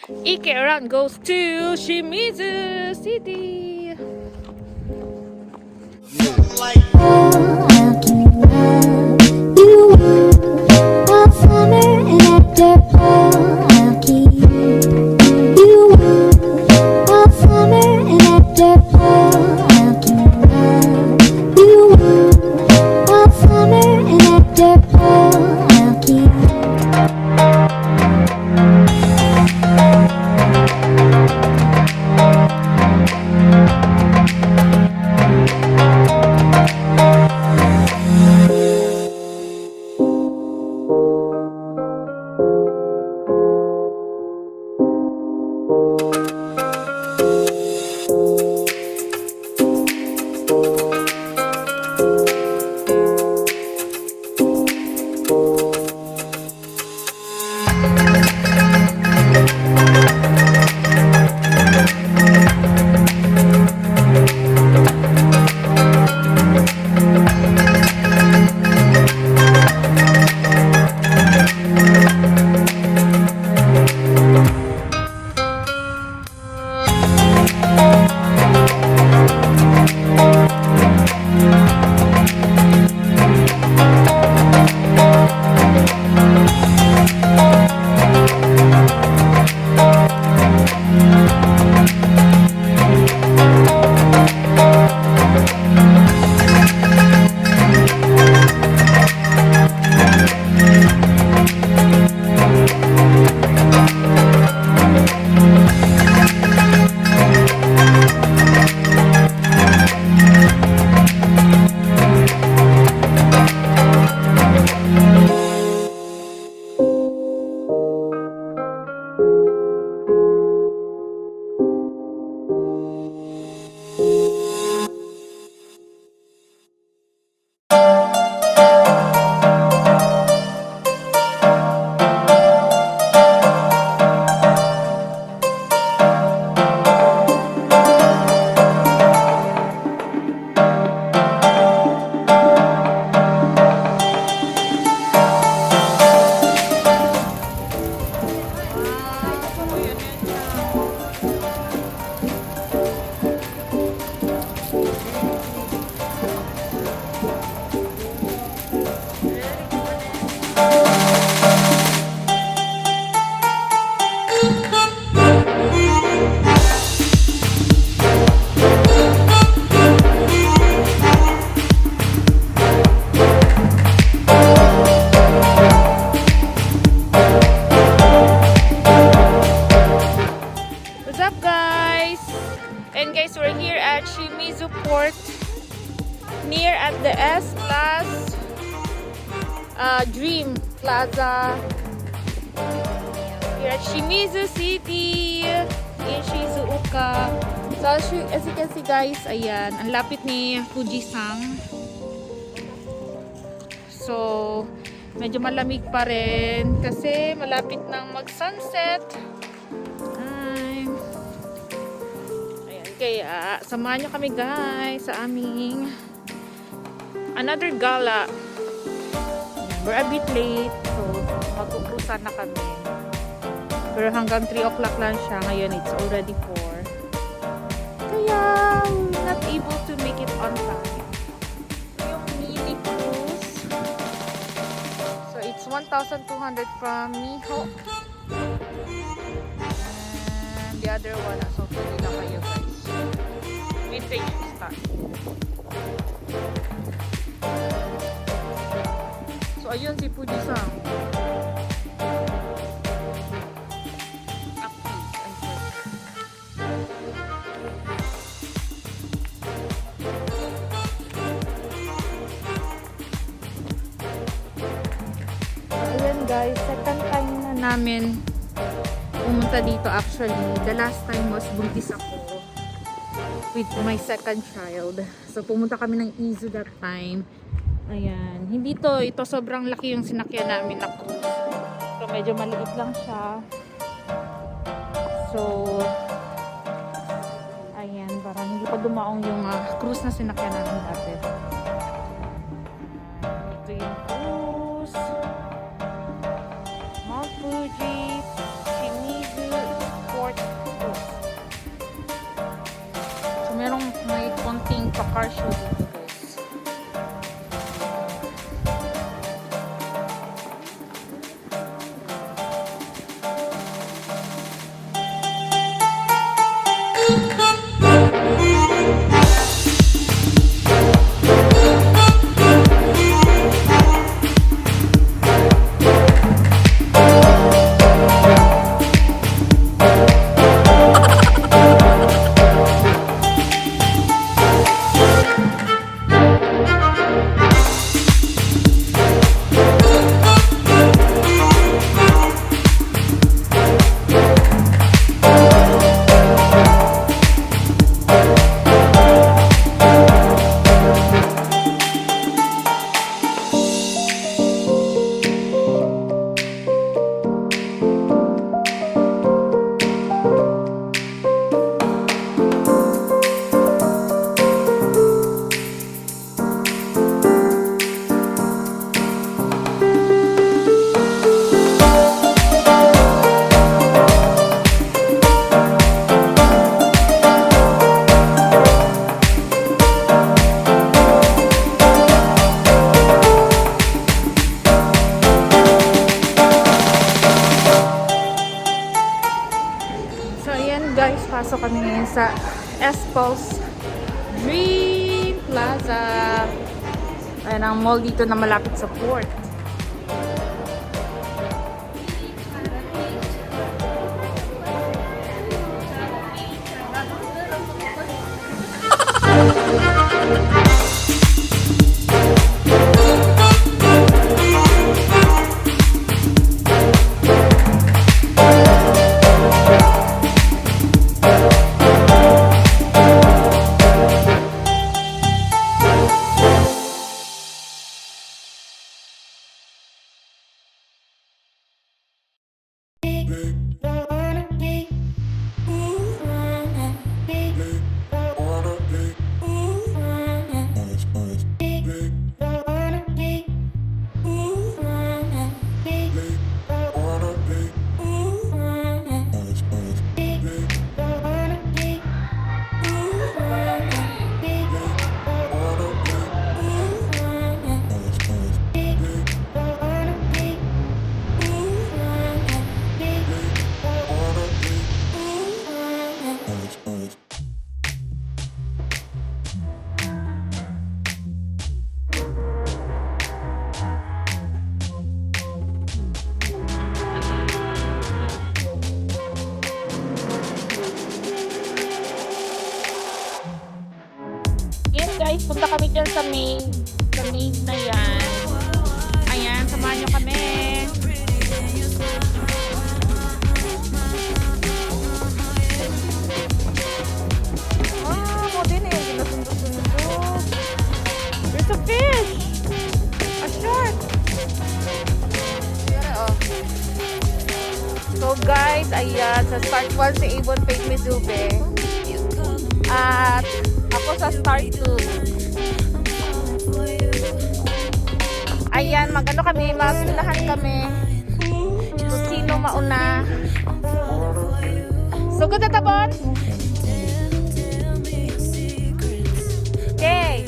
Ike Around goes to Shimizu City. How can we love you all summer and after fall? I'll keep you all summer and after fall. I'll keep you all summer and after fall. I'll keep. What's up, guys? And guys, we're here at Shimizu Port, near at the S Plus Dream Plaza. Here at Shimizu City in Shizuoka. So as you can see, guys, ayan, ang lapit ni Fujisan. So medyo malamig pa rin kasi malapit nang mag-sunset. Kaya samahan nyo kami, guys, sa aming another gala. We're a bit late, so mag-cruisan na kami. Pero hanggang 3 o'clock lang siya. Ngayon it's already 4. Kaya we're not able to make it on time. Yung mini cruise, so it's 1,200 from Miho. And the other one, so pili na kayo, guys. Mid-range start. So ayun si Fujisan. Ayan, guys, second time na namin pumunta dito. Actually, the last time was buntis ako with my second child. So pumunta kami ng Izu that time. Ayan, hindi ito sobrang laki yung sinakyan namin na cruise. So medyo maliit lang siya. So ayan, parang hindi pa dumaong yung cruise na sinakyan namin dati. Ito yung cruise. Mount Fuji, Shimizu, car show dito, guys. So, ayan guys, pasok kami ngayon sa Espos Dream Plaza. Ayan ang mall dito na malapit sa port. Yes guys, punta kami dyan sa main. Sa main na yan. Ayan, samahan nyo kami. Mo din eh. Ginasundot-sundot. There's a fish! A shark! So guys, ayan. Sa start 1 si Avon Paid Mizube. At ako sa start 2. Ayan, magano kami, masunahan kami. So, sino mauna? Sugod na tabon? Okay.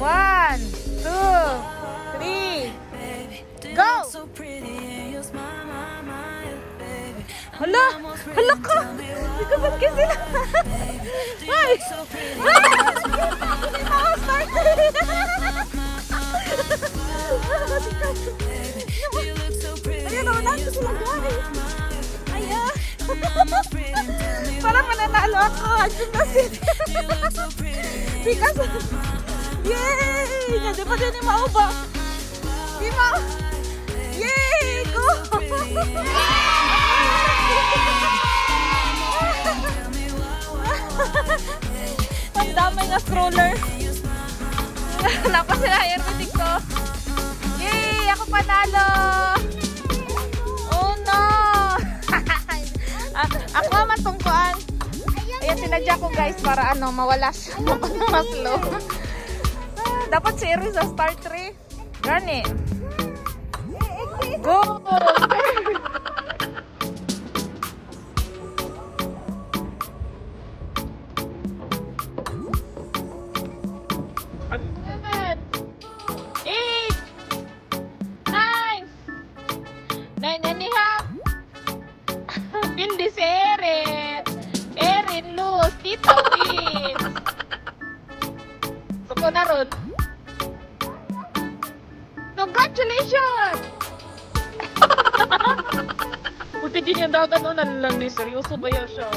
One, two, three, go! Hala! Hala ka! Hindi ka ba't kasi sila? Ay! Hindi ako start! Ayan, nawalan ko sila guys! Ayan! Parang mananalo ako! Andiyan na sila! Because... Yay! Hindi pa din yung mauba! Di ma... Yay! Go! Ang dami nga stroller. Napas sila aerobic ko. Yay! Ako panalo! Oh no! Ako naman tungkuan. Ayan, sinadya ko guys para ano, mawala siya. Mas low. Dapat si Eri sa start 3. Gani. Go! Seven, 8, 9, 9 and a half. Hindi si Erin. Erin lose. Tito wins. Suko na ron. Congratulations! Buti din yung daw tanunan lang ni seryoso ba yan siya?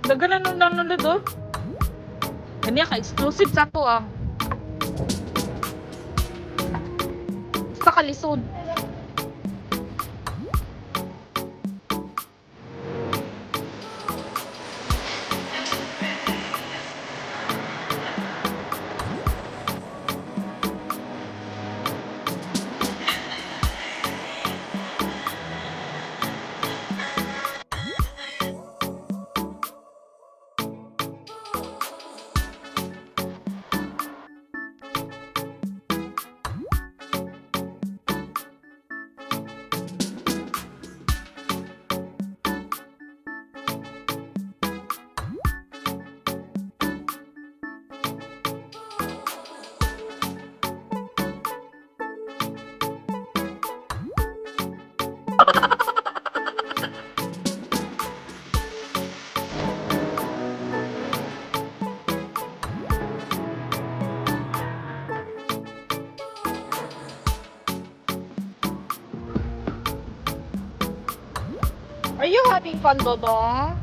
Dagalan nung nanonood oh. Kanya ka-exclusive sa to ah. Sa kalisod. Are you having fun, Dodong?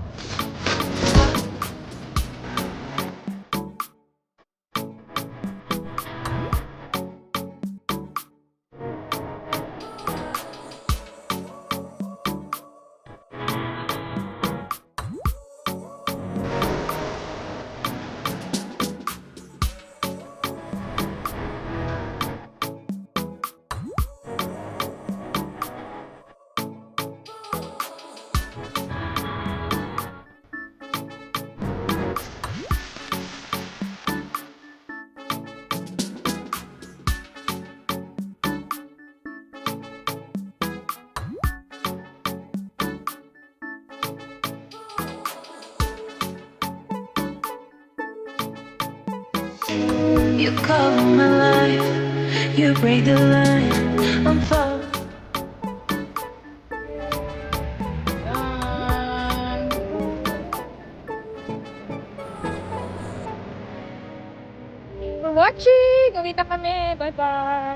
You cover my life, you break the line. I'm falling. For watching! Gawin na kami. Bye-bye!